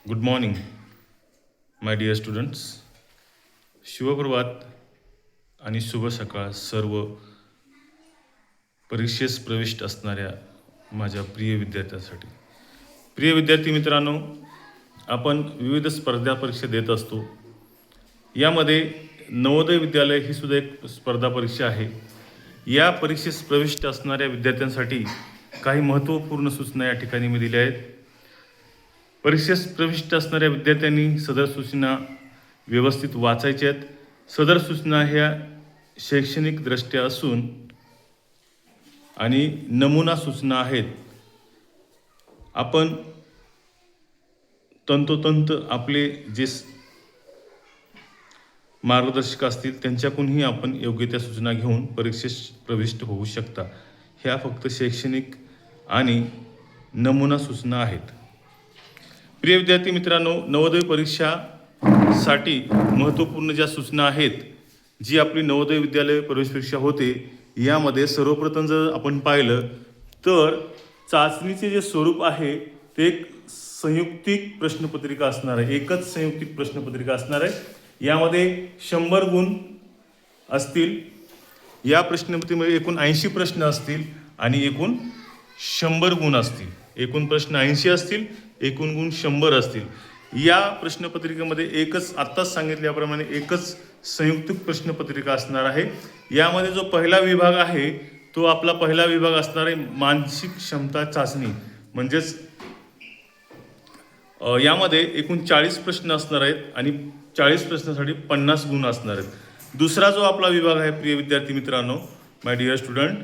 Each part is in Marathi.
Good morning my dear students. शुभप्रभात आणि शुभ सकाळ सर्व परीक्षेस प्रविष्ट असणाऱ्या माझ्या प्रिय विद्यार्थ्यांसाठी. प्रिय विद्यार्थी मित्रांनो, आपण विविध स्पर्धा परीक्षा देत असतो. यामध्ये नवोदय विद्यालय ही सुद्धा एक स्पर्धा परीक्षा आहे. या परीक्षेस प्रविष्ट असणाऱ्या विद्यार्थ्यांसाठी काही महत्त्वपूर्ण सूचना या ठिकाणी मी दिल्या आहेत. परीक्षेस प्रविष्ट असणाऱ्या विद्यार्थ्यांनी सदर सूचना व्यवस्थित वाचायच्या आहेत. सदर सूचना ह्या शैक्षणिकदृष्ट्या असून आणि नमुना सूचना आहेत. आपण तंतोतंत आपले जे मार्गदर्शक असतील त्यांच्याकडूनही आपण योग्य त्या सूचना घेऊन परीक्षेस प्रविष्ट होऊ शकता. ह्या फक्त शैक्षणिक आणि नमुना सूचना आहेत. प्रिय विद्यार्थी मित्रांनो, नवोदय परीक्षासाठी महत्त्वपूर्ण ज्या सूचना आहेत, जी आपली नवोदय विद्यालय प्रवेश परीक्षा होते, यामध्ये सर्वप्रथम जर आपण पाहिलं तर चाचणीचे जे स्वरूप आहे ते एक संयुक्तिक प्रश्नपत्रिका असणार आहे. एकच संयुक्तिक प्रश्नपत्रिका असणार आहे. यामध्ये 100 गुण असतील. या प्रश्नपत्रिकेमध्ये एकूण 80 प्रश्न असतील आणि एकूण 100 गुण असतील. एकूण प्रश्न 80 असतील, एकूण गुण 100 असतील. या प्रश्नपत्रिकेमध्ये एकच आत्ताच सांगितल्याप्रमाणे एकच संयुक्त प्रश्नपत्रिका असणार आहे. यामध्ये जो पहिला विभाग आहे तो आपला पहिला विभाग असणार आहे मानसिक क्षमता चाचणी. म्हणजेच यामध्ये एकूण 40 प्रश्न असणार आहेत आणि 40 प्रश्नासाठी 50 गुण असणार आहेत. दुसरा जो आपला विभाग आहे प्रिय विद्यार्थी मित्रांनो, माय डिअर स्टुडंट,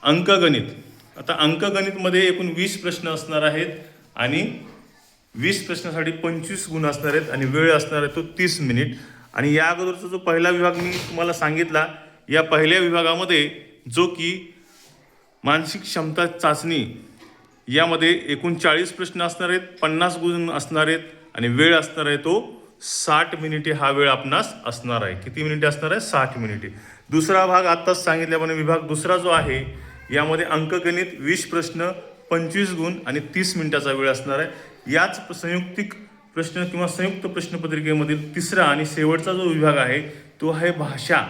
अंकगणित. आता अंकगणितमध्ये एकूण 20 प्रश्न असणार आहेत आणि 20 प्रश्नासाठी 25 गुण असणार आहेत आणि वेळ असणार आहे तो 30 मिनिट. आणि या अगोदरचा जो पहिला विभाग मी तुम्हाला सांगितला, या पहिल्या विभागामध्ये जो की मानसिक क्षमता चाचणी, यामध्ये एकूण 40 प्रश्न असणार आहेत, 50 गुण असणार आहेत आणि वेळ असणार आहे तो 60 मिनिटे. हा वेळ आपणास असणार आहे. किती मिनिटे असणार आहे? 60 मिनिटे. दुसरा भाग आत्ताच सांगितल्याप्रमाणे विभाग दुसरा जो आहे, यामध्ये अंकगणित 20 प्रश्न, 25 गुण आणि 30 मिनिटाचा वेळ असणार आहे. याच संयुक्तिक प्रश्न किंवा संयुक्त प्रश्नपत्रिकेमधील तिसरा आणि शेवटचा जो विभाग आहे तो आहे भाषा.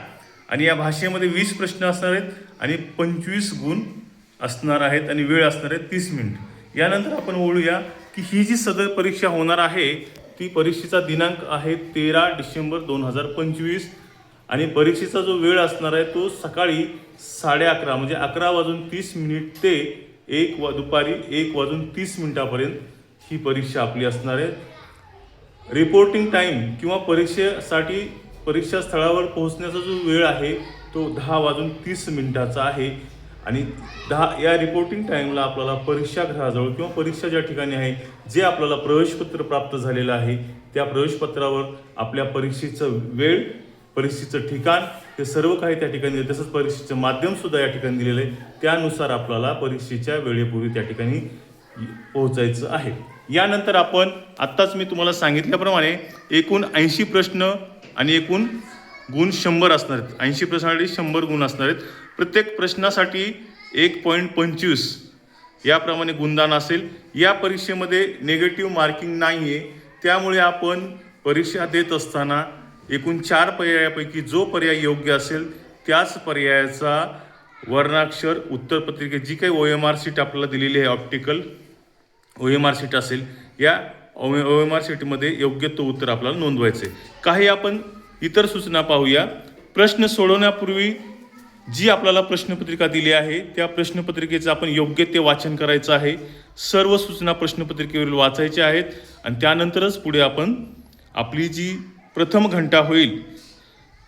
आणि या भाषेमध्ये 20 प्रश्न असणार आहेत आणि 25 गुण असणार आहेत आणि वेळ असणार आहे 30 मिनिट. यानंतर आपण बोलूया की ही जी सदर परीक्षा होणार आहे ती परीक्षेचा दिनांक आहे 13 डिसेंबर 2025 आणि परीक्षेचा जो वेळ असणार आहे तो सकाळी 11:30 म्हणजे 11:30 ते दुपारी 1:30 ही परीक्षा आपली असणार आहे. रिपोर्टिंग टाईम किंवा परीक्षेसाठी परीक्षा स्थळावर पोहोचण्याचा जो वेळ आहे तो 10:30 आहे. आणि या रिपोर्टिंग टाईमला आपल्याला परीक्षागृहाजवळ किंवा परीक्षा ज्या ठिकाणी आहे जे आपल्याला प्रवेशपत्र प्राप्त झालेलं आहे त्या प्रवेशपत्रावर आपल्या परीक्षेचं वेळ, परीक्षेचं ठिकाण हे सर्व काही त्या ठिकाणी, तसंच परीक्षेचं माध्यमसुद्धा या ठिकाणी दिलेलं आहे. त्यानुसार आपल्याला परीक्षेच्या वेळेपूर्वी त्या ठिकाणी पोहोचायचं आहे. यानंतर आपण आत्ताच मी तुम्हाला सांगितल्याप्रमाणे एकूण 80 प्रश्न आणि एकूण गुण 100 असणार आहेत. 80 प्रश्नासाठी 100 गुण असणार आहेत. प्रत्येक प्रश्नासाठी 1.25 याप्रमाणे गुणदान असेल. या परीक्षेमध्ये निगेटिव्ह मार्किंग नाही आहे. त्यामुळे आपण परीक्षा देत असताना एकूण 4 पर्यायापैकी जो पर्याय योग्य असेल त्याच पर्यायाचा वर्णाक्षर उत्तरपत्रिकेत जी काही OMR शीट आपल्याला दिलेली आहे, ऑप्टिकल OMR शीट असेल, या OMR शीटमध्ये योग्य तो उत्तर आपल्याला नोंदवायचं आहे. काही आपण इतर सूचना पाहूया. प्रश्न सोडवण्यापूर्वी जी आपल्याला प्रश्नपत्रिका दिली आहे त्या प्रश्नपत्रिकेचं आपण योग्य ते वाचन करायचं आहे. सर्व सूचना प्रश्नपत्रिकेवरील वाचायच्या आहेत आणि त्यानंतरच पुढे आपण आपली जी प्रथम घंटा होईल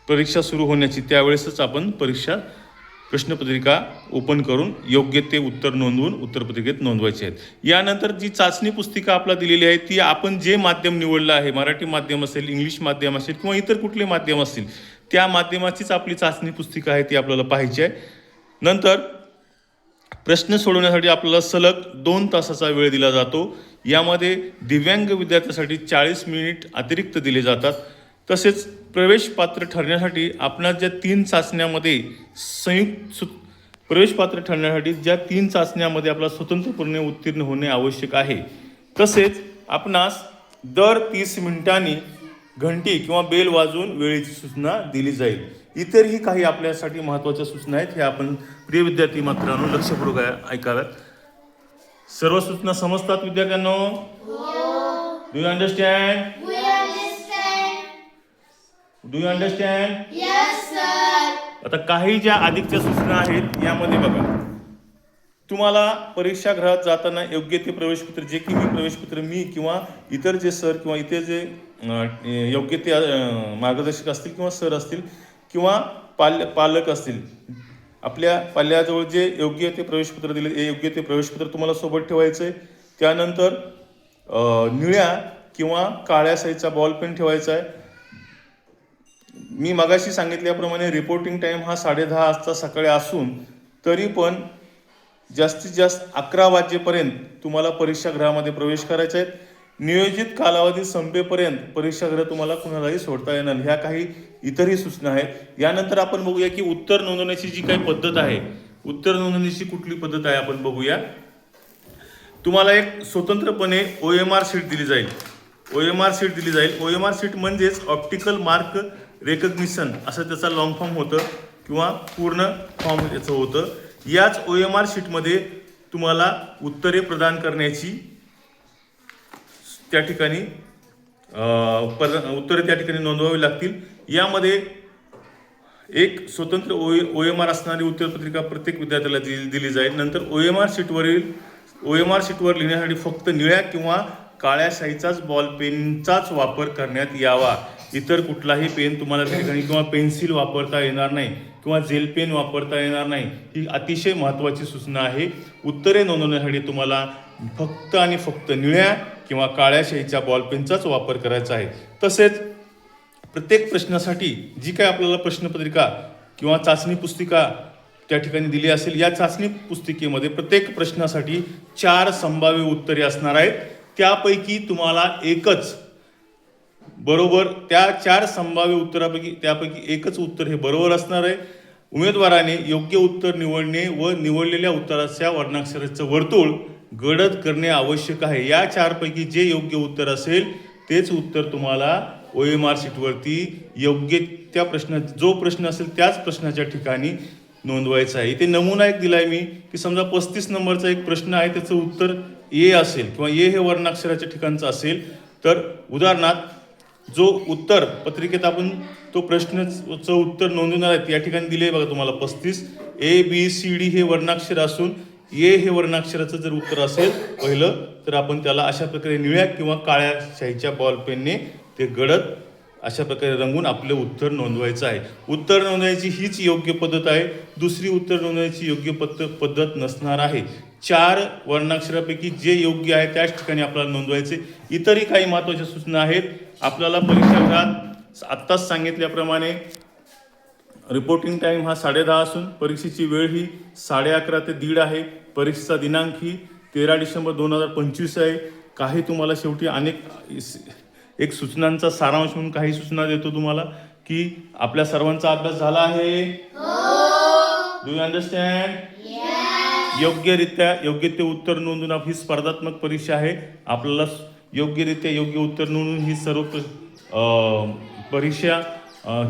परीक्षा सुरू होण्याची त्यावेळेसच आपण प्रश्नपत्रिका ओपन करून योग्य ते उत्तर नोंदवून उत्तरपत्रिकेत नोंदवायचे आहेत. यानंतर जी चाचणी पुस्तिका आपल्याला दिलेली आहे ती आपण जे माध्यम निवडलं आहे, मराठी माध्यम असेल, इंग्लिश माध्यम असेल किंवा इतर कुठले माध्यम असतील, त्या माध्यमाचीच आपली चाचणी पुस्तिका आहे ती आपल्याला पाहायची आहे. नंतर प्रश्न सोडवण्यासाठी आपल्याला सलग 2 तासाचा वेळ दिला जातो. यामध्ये दिव्यांग विद्यार्थ्यांसाठी 40 मिनिट अतिरिक्त दिले जातात. तसेच प्रवेश पात्र ठरण्यासाठी आपणास ज्या 3 चाचण्यामध्ये प्रवेश पात्र ठरण्यासाठी ज्या 3 चाचण्यामध्ये आपला स्वतंत्रपणे उत्तीर्ण होणे आवश्यक आहे, तसेच आपणास दर 30 मिनिटांनी घंटी किंवा बेल वाजवून वेळेची सूचना दिली जाईल. इतरही काही आपल्यासाठी महत्त्वाच्या सूचना आहेत, हे आपण प्रिय विद्यार्थी मित्रांनो लक्षपूर्वक ऐकाव्यात. सर्व सूचना समजतात विद्यार्थ्यांनो? Do you understand? Do you understand? आता काही ज्या अधिकच्या सूचना आहेत यामध्ये बघा, तुम्हाला परीक्षागृहात जाताना योग्य ते प्रवेशपत्र, जे की प्रवेशपत्र मी किंवा इतर जे सर किंवा इतर जे योग्य ते मार्गदर्शक असतील किंवा सर असतील किंवा पालक असतील, आपल्या पाल्याजवळ जे योग्य ते प्रवेशपत्र दिले, हे योग्य ते प्रवेशपत्र तुम्हाला सोबत ठेवायचं आहे. त्यानंतर निळ्या किंवा काळ्या साईजचा बॉल पेन ठेवायचा आहे. मी मगाशी सांगितल्याप्रमाणे रिपोर्टिंग टाईम हा 10:30 वाजता सकाळी असून तरी पण जास्तीत जास्त 11 वाजेपर्यंत तुम्हाला परीक्षागृहामध्ये प्रवेश करायचा आहे. नियोजित कालावधी संपेपर्यंत परीक्षागृह तुम्हाला कुणालाही सोडता येणार. ह्या काही इतरही सूचना आहेत. यानंतर आपण बघूया की उत्तर नोंदवण्याची जी काही पद्धत आहे, उत्तर नोंदवण्याची कुठली पद्धत आहे आपण बघूया. तुम्हाला एक स्वतंत्रपणे OMR शीट दिली जाईल. OMR शीट दिली जाईल. OMR शीट म्हणजेच ऑप्टिकल मार्क रेकग्निशन असं त्याचा लॉंग फॉर्म होतं किंवा पूर्ण फॉर्म त्याचं होतं. याच OMR शीटमध्ये तुम्हाला उत्तरे प्रदान करण्याची त्या ठिकाणी उत्तरे त्या ठिकाणी नोंदवावी लागतील. यामध्ये एक स्वतंत्र OMR असणारी उत्तरपत्रिका प्रत्येक विद्यार्थ्याला दिली जाईल. नंतर OMR शीटवर लिहिण्यासाठी फक्त निळ्या किंवा काळ्या शाईचाच बॉल पेनचाच वापर करण्यात यावा. इतर कुठलाही पेन तुम्हाला त्या ठिकाणी किंवा पेन्सिल वापरता येणार नाही किंवा जेल पेन वापरता येणार नाही. ही अतिशय महत्त्वाची सूचना आहे. उत्तरे नोंदवण्यासाठी तुम्हाला फक्त आणि फक्त निळ्या किंवा काळ्या शाईच्या बॉल पेनचाच वापर करायचा आहे. तसेच प्रत्येक प्रश्नासाठी जी काय आपल्याला प्रश्नपत्रिका किंवा चाचणी पुस्तिका त्या ठिकाणी दिली असेल, या चाचणी पुस्तिकेमध्ये प्रत्येक प्रश्नासाठी 4 संभाव्य उत्तरे असणार आहेत. त्यापैकी तुम्हाला एकच बरोबर, त्या 4 संभाव्य उत्तरापैकी त्यापैकी एकच उत्तर हे बरोबर असणार आहे. उमेदवाराने योग्य उत्तर निवडणे व निवडलेल्या उत्तराच्या वर्णाक्षराचं वर्तुळ गडद करणे आवश्यक आहे. या 4 पैकी जे योग्य उत्तर असेल तेच उत्तर तुम्हाला OMR शीटवरती योग्य त्या जो प्रश्न असेल त्याच प्रश्नाच्या ठिकाणी नोंदवायचं आहे. इथे नमुना एक दिलाय मी की समजा 35 नंबरचा एक प्रश्न आहे, त्याचं उत्तर A असेल किंवा A हे वर्णाक्षराच्या ठिकाणचं असेल, तर उदाहरणार्थ जो उत्तर पत्रिकेत आपण तो प्रश्नाचं उत्तर नोंदवणार आहे या ठिकाणी दिले बघा तुम्हाला 35. ABCD हे वर्णाक्षर असून A हे वर्णाक्षराचं जर उत्तर असेल पहिलं, तर आपण त्याला अशा प्रकारे निळ्या किंवा काळ्या शाईच्या बॉल पेनने ते गडद अशा प्रकारे रंगून आपले उत्तर नोंदवायचं आहे. उत्तर नोंदवायची हीच योग्य पद्धत आहे. दुसरी उत्तर नोंदवायची योग्य पद्धत नसणार आहे. 4 वर्णाक्षरापैकी जे योग्य आहे त्याच ठिकाणी आपल्याला नोंदवायचे. इतरही काही महत्त्वाच्या सूचना आहेत. आपल्याला परीक्षागृहात आत्ताच सांगितल्याप्रमाणे रिपोर्टिंग टाईम हा 10:30 असून परीक्षेची वेळ ही 11:30 ते 1:30 आहे. परीक्षेचा दिनांक ही 13 डिसेंबर 2025 आहे. काही तुम्हाला शेवटी एक सूचनांचा सारांश म्हणून काही सूचना देतो तुम्हाला की आपल्या सर्वांचा अभ्यास झाला आहे. Do you understand? योग्य ते उत्तर नोंदवून ही स्पर्धात्मक परीक्षा आहे. आपल्याला योग्यरित्या योग्य उत्तर नोंदवून ही सर्व परीक्षा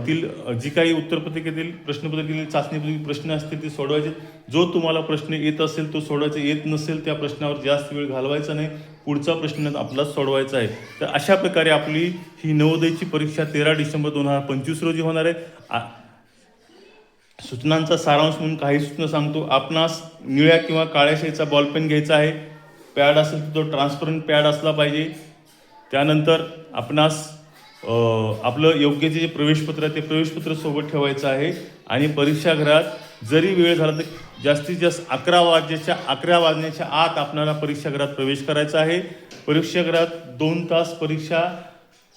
तील जी काही उत्तरपत्रिकेतील प्रश्नपत्रिकेतील चाचणीतील प्रश्न असतील ते सोडवायचे. जो तुम्हाला प्रश्न येत असेल तो सोडवायचा, येत नसेल त्या प्रश्नावर जास्त वेळ घालवायचा नाही, पुढचा प्रश्न आपला सोडवायचा आहे. तर अशा प्रकारे आपली ही नवोदयची परीक्षा 13 डिसेंबर 2025 रोजी होणार आहे. सूचनांचा सारांश म्हणून काही सूचना सांगतो. आपणास निळ्या किंवा काळ्या शाईचा बॉलपेन घ्यायचा आहे. पॅड असेल तर तो ट्रान्सपरंट पॅड असला पाहिजे. त्यानंतर आपणास आपलं योग्य जे प्रवेशपत्र आहे ते प्रवेशपत्र सोबत ठेवायचं आहे. आणि परीक्षागृहात जरी वेळ झाला तर जास्तीत जास्त 11 वाजण्याच्या आत आपल्याला परीक्षागृहात प्रवेश करायचा आहे. परीक्षागृहात 2 तास परीक्षा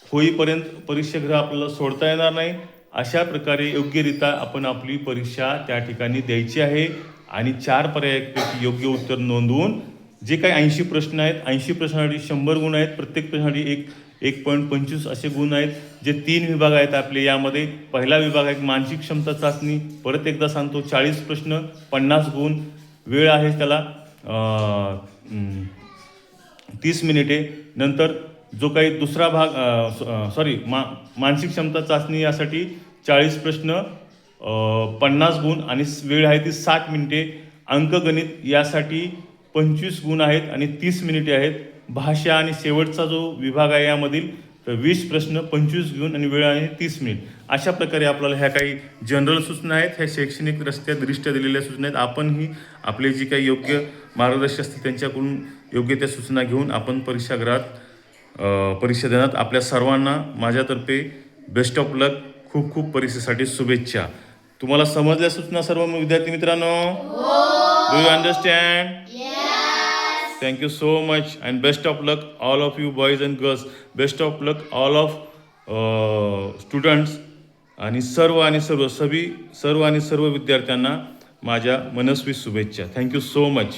होईपर्यंत परीक्षागृह आपल्याला सोडता येणार नाही. अशा प्रकारे योग्यरित्या आपण आपली परीक्षा त्या ठिकाणी द्यायची आहे. आणि 4 पर्यायापैकी योग्य उत्तर नोंदवून जे काही 80 प्रश्न आहेत, 80 प्रश्नासाठी 100 गुण आहेत. प्रत्येक प्रश्नासाठी 1.25 असे गुण आहेत. जे 3 विभाग आहेत आपले, यामध्ये पहिला विभाग आहे मानसिक क्षमता चाचणी. परत एकदा सांगतो, 40 प्रश्न 50 गुण. वेळ आहे त्याला 30 मिनिटे. नंतर जो काही दुसरा भाग मानसिक क्षमता चाचणी यासाठी 40 प्रश्न, 50 गुण आणि वेळ आहे ती 60 मिनिटे. अंकगणित यासाठी 25 गुण आहेत आणि 30 मिनिटे आहेत. भाषा आणि शेवटचा जो विभाग आहे यामधील 20 प्रश्न, 25 गुण आणि वेळ आहे 30 मिनिट. अशा प्रकारे आपल्याला ह्या काही जनरल सूचना आहेत, ह्या शैक्षणिक दृष्ट्या दिलेल्या सूचना आहेत. आपणही आपले जी काही योग्य मार्गदर्शक असते त्यांच्याकडून योग्य त्या सूचना घेऊन आपण परीक्षा देण्यात आपल्या सर्वांना माझ्यातर्फे बेस्ट ऑफ लक. खूप खूप परीक्षेसाठी शुभेच्छा. तुम्हाला समजल्या सूचना सर्व विद्यार्थी मित्रांनो? Do you understand? Thank you so much and best of luck all of you boys and girls. Best of luck all of students आणि सर्व विद्यार्थ्यांना माझ्या मनस्वी शुभेच्छा. Thank you so much.